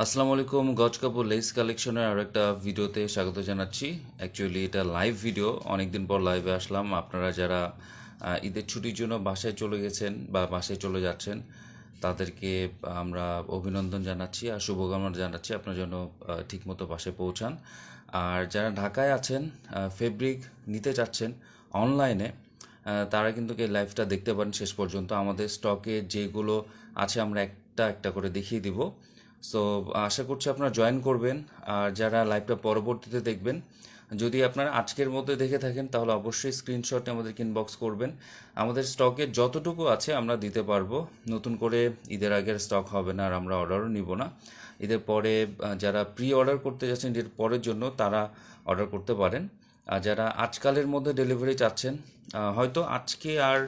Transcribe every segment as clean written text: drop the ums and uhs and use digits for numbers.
আসসালামু আলাইকুম। গজ কাপড় লেস কালেকশনের আরও একটা ভিডিওতে স্বাগত জানাচ্ছি। অ্যাকচুয়ালি এটা লাইভ ভিডিও, অনেকদিন পর লাইভে আসলাম। আপনারা যারা ঈদের ছুটির জন্য বাসায় চলে গেছেন বা বাসায় চলে যাচ্ছেন তাদেরকে আমরা অভিনন্দন জানাচ্ছি আর শুভকামনা জানাচ্ছি আপনার জন্য ঠিকমতো বাসায় পৌঁছান। আর যারা ঢাকায় আছেন, ফেব্রিক নিতে চাচ্ছেন অনলাইনে, তারা কিন্তু এই লাইভটা দেখতে পারেন শেষ পর্যন্ত। আমাদের স্টকে যেগুলো আছে আমরা একটা একটা করে দেখিয়ে দিব। সো আশা করছি আপনারা জয়েন করবেন। আর যারা লাইভটা পরবর্তীতে দেখবেন, যদি আপনারা আজকের মধ্যে দেখে থাকেন তাহলে অবশ্যই স্ক্রিনশট আমাদেরকে ইনবক্স করবেন। আমাদের স্টকে যতটুকু আছে আমরা দিতে পারবো। নতুন করে ঈদের আগের স্টক হবে না আর আমরা অর্ডারও নিব না। ঈদের পরে যারা প্রি অর্ডার করতে যাচ্ছেন ঈদের পরের জন্য তারা অর্ডার করতে পারেন। আর যারা আজকালের মধ্যে ডেলিভারি চাচ্ছেন, হয়তো আজকে আর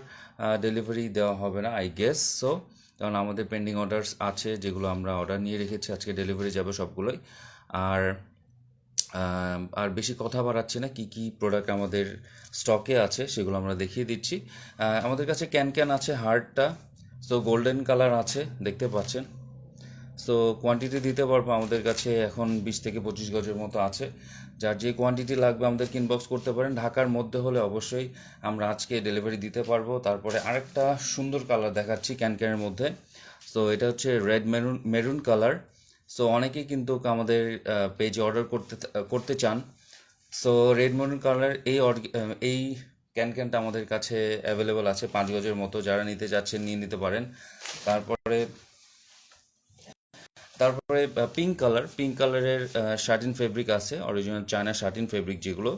ডেলিভারি দেওয়া হবে না আই গেস সো, কারণ আমাদের পেন্ডিং অর্ডারস আছে যেগুলো আমরা অর্ডার নিয়ে রেখেছি, আজকে ডেলিভারি যাবে সবগুলোই। আর আর বেশি কথা বাড়াচ্ছি না, কি কি প্রোডাক্ট আমাদের স্টকে আছে সেগুলো আমরা দেখিয়ে দিচ্ছি। আমাদের কাছে ক্যান ক্যান আছে হার্ডটা, সো গোল্ডেন কালার আছে দেখতে পাচ্ছেন। সো কোয়ান্টিটি দিতে পারবো, আমাদের কাছে এখন 20 থেকে 25 গজের মতো আছে। যার যে কোয়ান্টিটি লাগবে আমাদেরকে ইনবক্স করতে পারেন। ঢাকার মধ্যে হলে অবশ্যই আমরা আজকে ডেলিভারি দিতে পারবো। তারপরে আরেকটা সুন্দর কালার দেখাচ্ছি ক্যানক্যানের মধ্যে। সো এটা হচ্ছে red maroon maroon colour. So অনেকেই কিন্তু আমাদের পেজে অর্ডার করতে চান। সো রেড মেরুন কালার এই ক্যানক্যানটা আমাদের কাছে অ্যাভেলেবল আছে 5 গজের মতো। যারা নিতে চাচ্ছেন নিয়ে নিতে পারেন। তারপরে তারপরে পিঙ্ক কালারের শার্টিন ফেব্রিক আছে, অরিজিনাল চায়না শার্টিন ফেব্রিক যেগুলো।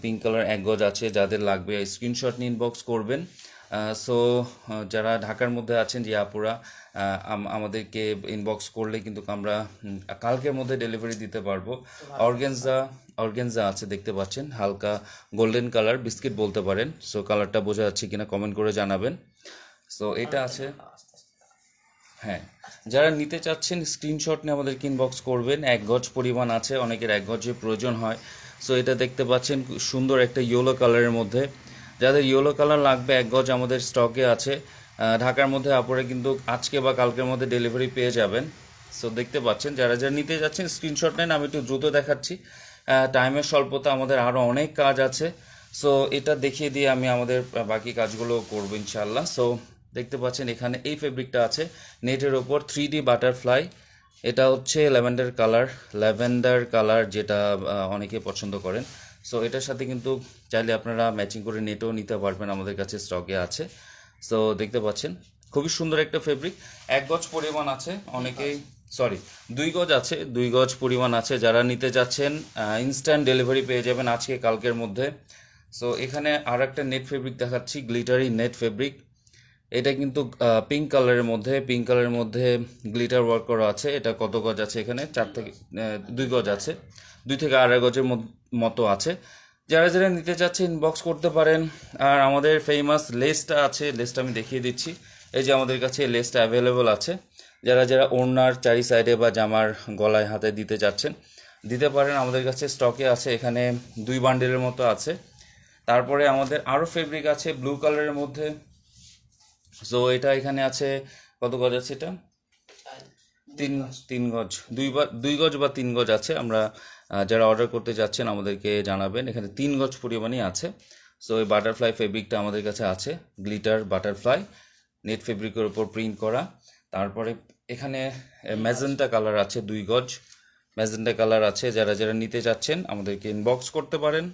পিঙ্ক কালার 1 গজ আছে, যাদের লাগবে স্ক্রিনশট নিয়ে ইনবক্স করবেন। সো যারা ঢাকার মধ্যে আছেন যে আপুরা, আমাদেরকে ইনবক্স করলে কিন্তু আমরা কালকের মধ্যে ডেলিভারি দিতে পারবো। অর্গেনজা অর্গেনজা আছে দেখতে পাচ্ছেন, হালকা গোল্ডেন কালার, বিস্কিট বলতে পারেন। সো কালারটা বোঝা যাচ্ছে কিনা কমেন্ট করে জানাবেন। সো এটা আছে। হ্যাঁ, যারা নিতে চাচ্ছেন স্ক্রিনশট নিয়ে আমাদেরকে ইনবক্স করবেন। 1 গজ পরিমাণ আছে, অনেকের 1 গজের প্রয়োজন হয়। সো এটা দেখতে পাচ্ছেন খুব সুন্দর একটা ইয়েলো কালারের মধ্যে। যাদের ইয়েলো কালার লাগবে 1 গজ আমাদের স্টকে আছে। ঢাকার মধ্যে আপনারা কিন্তু আজকে বা কালকের মধ্যে ডেলিভারি পেয়ে যাবেন। সো দেখতে পাচ্ছেন, যারা যারা নিতে যাচ্ছেন স্ক্রিনশট নেন। আমি একটু দ্রুত দেখাচ্ছি, টাইমের স্বল্পতা, আমাদের আরও অনেক কাজ আছে। সো এটা দেখিয়ে দিয়ে আমি আমাদের বাকি কাজগুলো করবো ইনশাল্লাহ। সো দেখতে পাচ্ছেন এখানে এই ফেব্রিকটা আছে নেটের ওপর 3D বাটারফ্লাই। এটা হচ্ছে ল্যাভেন্ডার কালার, যেটা অনেকে পছন্দ করেন। সো এটার সাথে কিন্তু চাইলে আপনারা ম্যাচিং করে নেটও নিতে পারবেন, আমাদের কাছে স্টকে আছে। সো দেখতে পাচ্ছেন খুবই সুন্দর একটা ফেব্রিক। 1 গজ পরিমাণ আছে, অনেকেই সরি 2 গজ আছে, 2 গজ পরিমাণ আছে। যারা নিতে যাচ্ছেন ইনস্ট্যান্ট ডেলিভারি পেয়ে যাবেন আজকে কালকের মধ্যে। সো এখানে আর একটা নেট ফেব্রিক দেখাচ্ছি, গ্লিটারি নেট ফেব্রিক। এটা কিন্তু পিঙ্ক কালারের মধ্যে গ্লিটার ওয়ার্ক করা আছে। এটা কত গজ আছে এখানে? 2 গজ আছে, 2 থেকে 2.5 গজের মতো আছে। যারা যারা নিতে চাচ্ছে ইনবক্স করতে পারেন। আর আমাদের ফেমাস লেসটা আছে, লেসটা আমি দেখিয়ে দিচ্ছি। এই যে আমাদের কাছে লেসটা অ্যাভেলেবল আছে। যারা যারা ওড়নার চারি সাইডে বা জামার গলায় হাতে দিতে চাচ্ছেন দিতে পারেন, আমাদের কাছে স্টকে আছে। এখানে 2 বান্ডেলের মতো আছে। তারপরে আমাদের আরও ফেব্রিক আছে ব্লু কালারের মধ্যে। সো এটা এখানে আছে, কত গজ আছে এটা? তিন 3 গজ, 2 গজ বা 3 গজ আছে। আমরা যারা অর্ডার করতে যাচ্ছেন আমাদেরকে জানাবেন। এখানে 3 গজ পরিমাণই আছে। সো এই বাটারফ্লাই ফেব্রিকটা আমাদের কাছে আছে, গ্লিটার বাটারফ্লাই নেট ফেব্রিকের উপর প্রিন্ট করা। তারপরে এখানে ম্যাজেন্টা কালার আছে, 2 গজ ম্যাজেন্টা কালার আছে। যারা যারা নিতে চাচ্ছেন আমাদেরকে ইনবক্স করতে পারেন।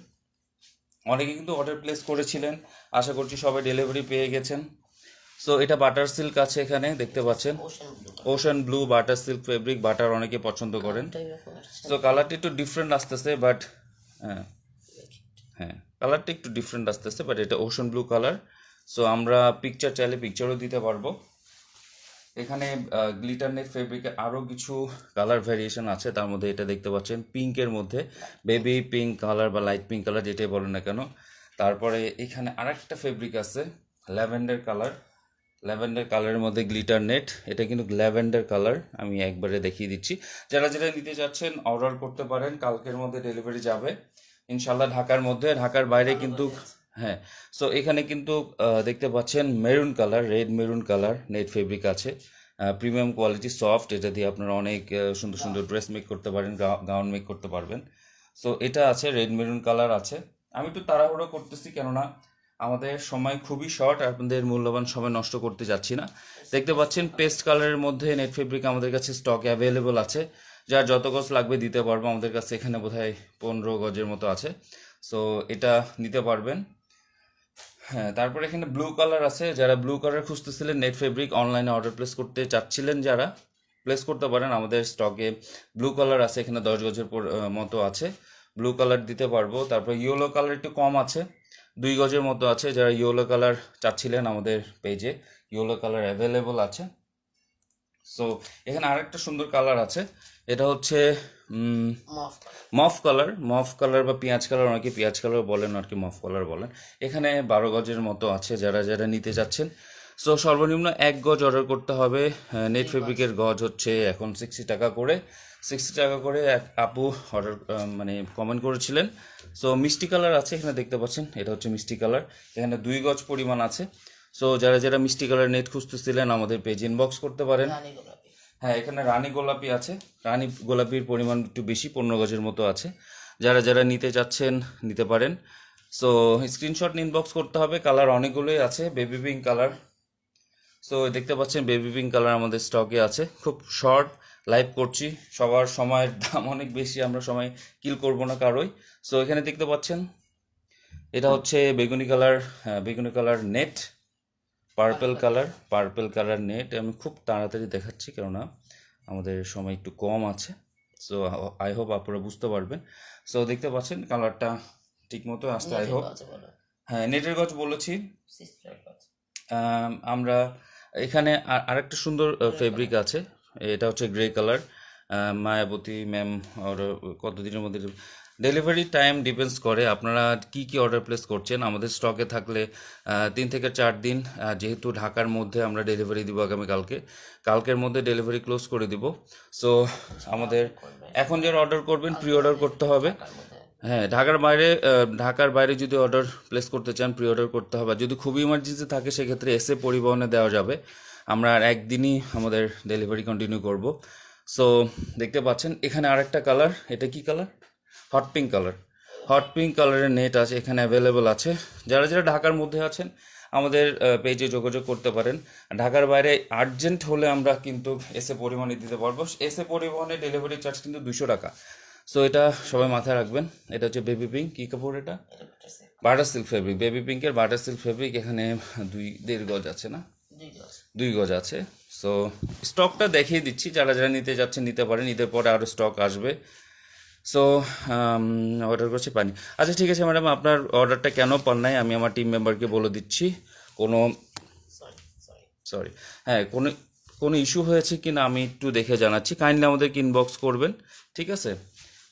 অনেকে কিন্তু অর্ডার প্লেস করেছিলেন, আশা করছি সবাই ডেলিভারি পেয়ে গেছেন। সো এটা বাটার সিল্ক আছে, এখানে দেখতে পাচ্ছেন ocean blue butter silk fabric. Butter অনেকে পছন্দ করেন। সো কালারটা একটু ডিফারেন্ট আসতেছে, বাট হ্যাঁ হ্যাঁ কালারটা একটু ডিফারেন্ট আসতেছে, বাট এটা ওশান ব্লু কালার। সো আমরা পিকচার চাইলে পিকচারও দিতে পারবো। এখানে গ্লিটার নেট ফেব্রিকে আরও কিছু কালার ভ্যারিয়েশন আছে। তার মধ্যে এটা দেখতে পাচ্ছেন পিঙ্কের মধ্যে, বেবি পিঙ্ক কালার বা লাইট পিঙ্ক কালার যেটাই বলেন না কেন। তারপরে এখানে আরেকটা ফেব্রিক আছে ল্যাভেন্ডার কালার। ল্যাভেন্ডার কালারের মধ্যে গ্লিটার নেট, এটা কিন্তু ল্যাভেন্ডার কালার। আমি একবারে দেখিয়ে দিচ্ছি। যারা যারা নিতে যাচ্ছেন অর্ডার করতে পারেন, কালকের মধ্যে ডেলিভারি যাবে ইনশাল্লাহ। ঢাকার মধ্যে, ঢাকার বাইরে কিন্তু হ্যাঁ। সো এখানে কিন্তু দেখতে পাচ্ছেন maroon colour, red maroon colour net fabric আছে। প্রিমিয়াম কোয়ালিটি সফট, এটা দিয়ে আপনারা অনেক সুন্দর সুন্দর ড্রেস মেক করতে পারেন, গাউন মেক করতে পারবেন। সো এটা আছে, রেড মেরুন কালার আছে। আমি একটু তাড়াহুড়ো করতেছি কেননা আমাদের সময় খুবই শর্ট, আপনাদের মূল্যবান সময় নষ্ট করতে যাচ্ছি না। দেখতে পাচ্ছেন পেস্ট কালারের মধ্যে নেট ফেব্রিক আমাদের কাছে স্টক অ্যাভেলেবল আছে, যার যত গজ লাগবে দিতে পারবো। আমাদের কাছে এখানে বোধহয় 15 গজের মতো আছে, সো এটা নিতে পারবেন। হ্যাঁ, তারপরে এখানে ব্লু কালার আছে, যারা ব্লু কালার খুঁজতেছিলেন নেট ফেব্রিক অনলাইনে অর্ডার প্লেস করতে চাচ্ছিলেন, যারা প্লেস করতে পারেন। আমাদের স্টকে ব্লু কালার আছে, এখানে 10 গজের মতো আছে, ব্লু কালার দিতে পারবো। তারপর ইয়েলো কালার একটু কম আছে, 2 গজের মতো আছে। যারা ইয়েলো কালার চাচ্ছিলেন আমাদের পেজে ইয়েলো কালার অ্যাভেলেবল আছে। সো এখানে আরেকটা সুন্দর কালার আছে, এটা হচ্ছে মফ কালার বা পেঁয়াজ কালার, অনেকে পেঁয়াজ কালার বলেন আর কি মফ কালার বলেন। এখানে 12 গজের মতো আছে, যারা যারা নিতে যাচ্ছেন। সো সর্বনিম্ন 1 গজ অর্ডার করতে হবে। নেট ফেব্রিকের গজ হচ্ছে এখন 60 টাকা করে। 60 টাকা করে এক আপু অর্ডার মানে কমেন্ট করেছিলেন। সো মিষ্টি কালার আছে, এখানে দেখতে পাচ্ছেন, এটা হচ্ছে মিষ্টি কালার, এখানে 2 গজ পরিমাণ আছে। সো যারা যারা মিষ্টি কালার নেট খুঁজতেছিলেন আমাদের পেজ ইনবক্স করতে পারেন। হ্যাঁ, এখানে রানী গোলাপি আছে, রানী গোলাপির পরিমাণ একটু বেশি, 15 গজের মতো আছে। যারা যারা নিতে চাচ্ছেন নিতে পারেন। সো স্ক্রিনশট ইনবক্স করতে হবে। কালার অনেকগুলোই আছে, বেবি পিঙ্ক কালার। সো দেখতে পাচ্ছেন বেবি পিঙ্ক কালার আমাদের স্টকে আছে। খুব শর্ট লাইভ করছি, সবার সময়ের দাম অনেক বেশি, আমরা সময় কিল করব না কারোই। সো এখানে দেখতে পাচ্ছেন এটা হচ্ছে বেগুনি colour net, purple colour net. আমি খুব তাড়াতাড়ি দেখাচ্ছি কেননা আমাদের সময় একটু কম আছে। সো আই হোপ আপনারা বুঝতে পারবেন। সো দেখতে পাচ্ছেন কালারটা ঠিক মতো আসছে, আই হোপ। হ্যাঁ, নেটের গজ বলেছি। আমরা এখানে আরেকটা সুন্দর ফেব্রিক আছে, এটা হচ্ছে grey colour. Mayawati ma'am order কতদিনের মধ্যে ডেলিভারি টাইম ডিপেন্ডস করে আপনারা কি কি অর্ডার প্লেস করছেন। আমাদের স্টকে থাকলে 3 থেকে 4 দিন, যেহেতু ঢাকার মধ্যে আমরা ডেলিভারি দিব কালকের মধ্যে ডেলিভারি ক্লোজ করে দিব। সো আমাদের এখন যারা অর্ডার করবেন প্রি অর্ডার করতে হবে। হ্যাঁ, ঢাকার বাইরে যদি অর্ডার প্লেস করতে চান প্রি অর্ডার করতে হবে। যদি খুবই ইমার্জেন্সি থাকে সেক্ষেত্রে এসে পরিবহনে দেওয়া যাবে, আমরা আর একদিনই আমাদের ডেলিভারি কন্টিনিউ করব। সো দেখতে পাচ্ছেন এখানে আরেকটা কালার, এটা কি কালার? হট পিঙ্ক কালারের নেট আছে, এখানে অ্যাভেলেবল আছে। যারা যারা ঢাকার মধ্যে আছেন আমাদের পেজে যোগাযোগ করতে পারেন। ঢাকার বাইরে আর্জেন্ট হলে আমরা কিন্তু এসে পরিবহনে দিতে পারবো। এসে পরিবহনে ডেলিভারি চার্জ কিন্তু 200 টাকা। সো এটা সবাই মাথায় রাখবেন। এটা হচ্ছে বেবি পিঙ্ক, কি কাপড় এটা? বাটার সিল্ক ফেব্রিক, বেবি পিঙ্কের বাটার সিল্ক ফেব্রিক। এখানে 2.5 গজ আছে না? 2 গজ আছে। সো স্টকটা দেখিয়ে দিচ্ছি, যারা যারা নিতে যাচ্ছেন নিতে পারেন, ঈদের পরে আরও স্টক আসবে। সো অর্ডার করছি পানি। আচ্ছা ঠিক আছে ম্যাডাম, আপনার অর্ডারটা কেন পান নাই আমি আমার টিম মেম্বারকে বলে দিচ্ছি। কোনো সরি, হ্যাঁ, কোনো ইস্যু হয়েছে কি না আমি একটু দেখে জানাচ্ছি, কাইন্ডলি আমাদেরকে ইনবক্স করবেন, ঠিক আছে?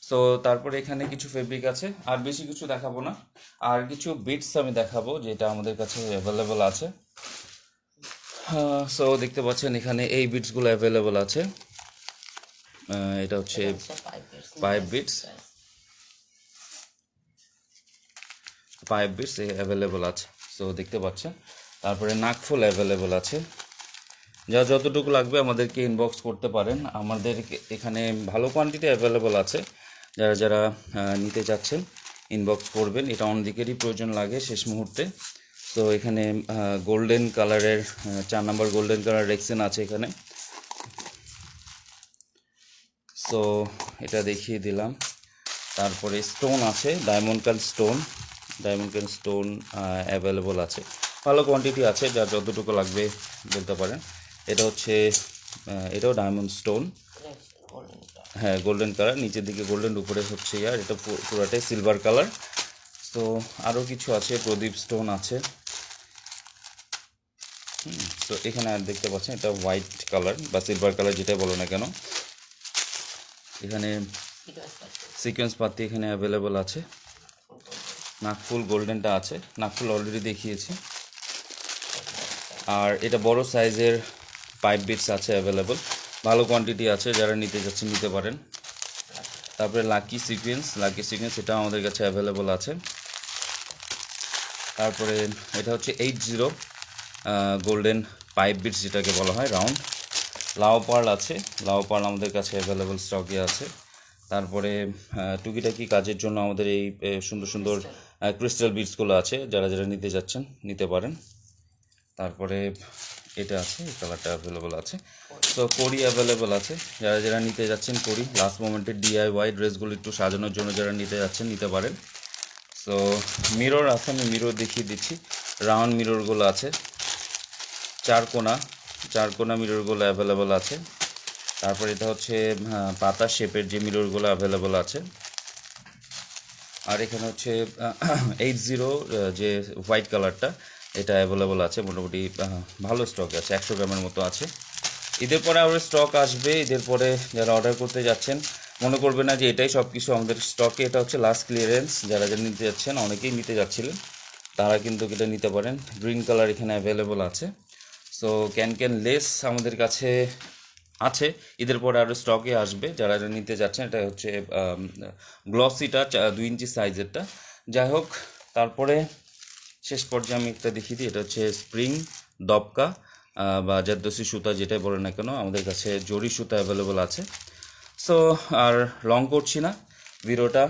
সো তারপরে এখানে কিছু ফেব্রিক আছে, আর বেশি কিছু দেখাবো না, আর কিছু বিটস আমি দেখাবো যেটা আমাদের কাছে অ্যাভেলেবল আছে। সো দেখতে পাচ্ছেন এখানে এই বিটসগুলো অ্যাভেলেবল আছে। এটা হচ্ছে 5 বিটস অ্যাভেলেবল আছে। সো দেখতে পাচ্ছেন, তারপরে নাকফুল অ্যাভেলেবল আছে। যা যতটুকু লাগবে আমাদেরকে ইনবক্স করতে পারেন, আমাদের এখানে ভালো কোয়ান্টিটি অ্যাভেলেবল আছে। যারা যারা নিতে চাচ্ছেন ইনবক্স করবেন, এটা অন দিকেরই প্রয়োজন লাগে শেষ মুহূর্তে। তো এখানে গোল্ডেন কালারের 4 নাম্বার গোল্ডেন কালার রেক্সিন আছে এখানে। সো এটা দেখিয়ে দিলাম। তারপরে স্টোন আছে, ডায়মন্ড কাট স্টোন অ্যাভেলেবল আছে, ভালো কোয়ান্টিটি আছে, যার যতটুকু লাগবে বলতে পারেন। এটা হচ্ছে এটাও ডায়মন্ড স্টোন, হ্যাঁ গোল্ডেন কালার, নিচের দিকে গোল্ডেন, উপরে হচ্ছে এটা পুরাটাই সিলভার কালার। তো আরও কিছু আছে, প্রদীপ স্টোন আছে। তো এখানে দেখতে পাচ্ছেন এটা হোয়াইট কালার বা সিলভার কালার যেটা বলো না কেন, এখানে সিকোয়েন্স পাতি এখানে অ্যাভেলেবল আছে। নাকফুল গোল্ডেনটা আছে, নাকফুল অলরেডি দেখিয়েছি। আর এটা বড় সাইজের 5 বিটস আছে অ্যাভেলেবল, ভালো কোয়ান্টিটি আছে, যারা নিতে যাচ্ছেন নিতে পারেন। তারপরে লাকি সিকোয়েন্স এটা আমাদের কাছে অ্যাভেলেবল আছে। তারপরে এটা হচ্ছে 80 গোল্ডেন 5 বিটস যেটাকে বলা হয় রাউন্ড, লাও পার্ল আছে, লাও পার্ল আমাদের কাছে অ্যাভেলেবল স্টকে আছে। তারপরে টুকিটাকি কাজের জন্য আমাদের এই সুন্দর সুন্দর ক্রিস্টাল বিটসগুলো আছে, যারা যারা নিতে যাচ্ছেন নিতে পারেন। তারপরে এটা আছে, এই কালারটা অ্যাভেলেবল আছে। তো কড়ি অ্যাভেলেবল আছে, যারা যারা নিতে যাচ্ছেন কড়ি লাস্ট মোমেন্টের DIY ড্রেসগুলো একটু সাজানোর জন্য যারা নিতে যাচ্ছেন নিতে পারেন। সো মিরর আছে, আমি মিরর দেখিয়ে দিচ্ছি। রাউন্ড মিররগুলো আছে, চার কোনা মিররগুলো অ্যাভেলেবল আছে। তারপর এটা হচ্ছে পাতা শেপের যে মিররগুলো অ্যাভেলেবল আছে। আর এখানে হচ্ছে 80 যে হোয়াইট কালারটা, এটা অ্যাভেলেবল আছে মোটামুটি ভালো স্টকে আছে, 100 গ্রামের মতো আছে। ঈদের পরে আবার স্টক আসবে। ঈদের পরে যারা অর্ডার করতে যাচ্ছেন মনে করবে না যে এটাই সব কিছু আমাদের স্টকে, এটা হচ্ছে লাস্ট ক্লিয়ারেন্স। যারা যারা নিতে যাচ্ছেন, অনেকেই নিতে যাচ্ছিলেন, তারা কিন্তু এটা নিতে পারেন। গ্রিন কালার এখানে অ্যাভেলেবল আছে। সো ক্যান লেস আমাদের কাছে আছে, ঈদের পরে আরও স্টকে আসবে। যারা যারা নিতে যাচ্ছেন, এটা হচ্ছে গ্লসিটা 2 ইঞ্চি সাইজেরটা। যাই হোক, তারপরে শেষ পর্যায়ে আমি একটা দেখিয়ে দিই। এটা হচ্ছে স্প্রিং দবকা বা জারদোসি সুতা, যেটাই বলে না কেন, আমাদের কাছে জরি সুতা অ্যাভেলেবল আছে। সো আর লং করছি না, ভিডিওটা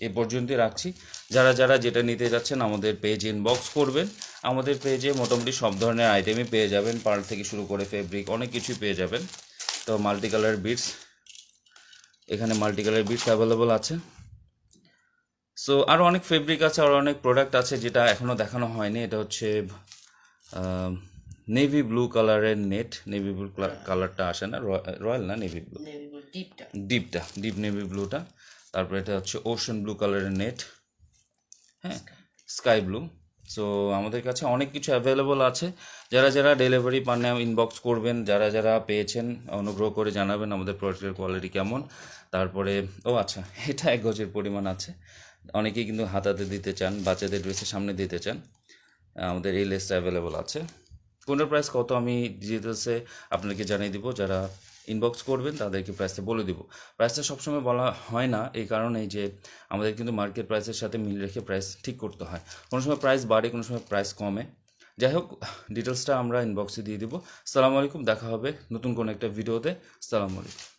এ পর্যন্তই রাখছি। যারা যারা যেটা নিতে যাচ্ছেন আমাদের পেজ ইনবক্স করবেন। আমাদের পেজে মোটামুটি সব ধরনের আইটেমই পেয়ে যাবেন, পার্ল থেকে শুরু করে ফেব্রিক অনেক কিছুই পেয়ে যাবেন। তো মাল্টি কালার বিটস, এখানে মাল্টি কালার বিটস অ্যাভেলেবল আছে। সো আরও অনেক ফেব্রিক আছে, আরও অনেক প্রোডাক্ট আছে যেটা এখনও দেখানো হয়নি। এটা হচ্ছে নেভি ব্লু কালারের নেট, নেভি ব্লু কালারটা আসে না, রয়্যাল না, নেভি ব্লু, ডিপ নেভি ব্লুটা। তারপরে এটা হচ্ছে ওশান ব্লু কালারের নেট, হ্যাঁ, স্কাই ব্লু। সো আমাদের কাছে অনেক কিছু অ্যাভেলেবল আছে। যারা যারা ডেলিভারি পান না ইনবক্স করবেন, যারা যারা পেয়েছেন অনুগ্রহ করে জানাবেন আমাদের প্রোডাক্টের কোয়ালিটি কেমন। তারপরে আচ্ছা, এটা 1 গজের পরিমাণ আছে। অনেকেই কিন্তু হাতাতে দিতে চান, বাচ্চাদের ড্রেসের সামনে দিতে চান, আমাদের এই লেসটা অ্যাভেলেবল আছে। কোনটার প্রাইস কত আমি ডিটেলসে আপনাকে জানিয়ে দিব। যারা ইনবক্স করবেন তাদেরকে প্রাইসটা বলে দিব। প্রাইসটা সবসময় বলা হয় না, এই কারণেই যে আমাদের কিন্তু মার্কেট প্রাইসের সাথে মিল রেখে প্রাইস ঠিক করতে হয়। কোনো সময় প্রাইস বাড়ে, কোনো সময় প্রাইস কমে। যাই হোক, ডিটেলসটা আমরা ইনবক্সে দিয়ে দিব। আসসালামু আলাইকুম, দেখা হবে নতুন কোনো একটা ভিডিওতে। আসসালামু আলাইকুম।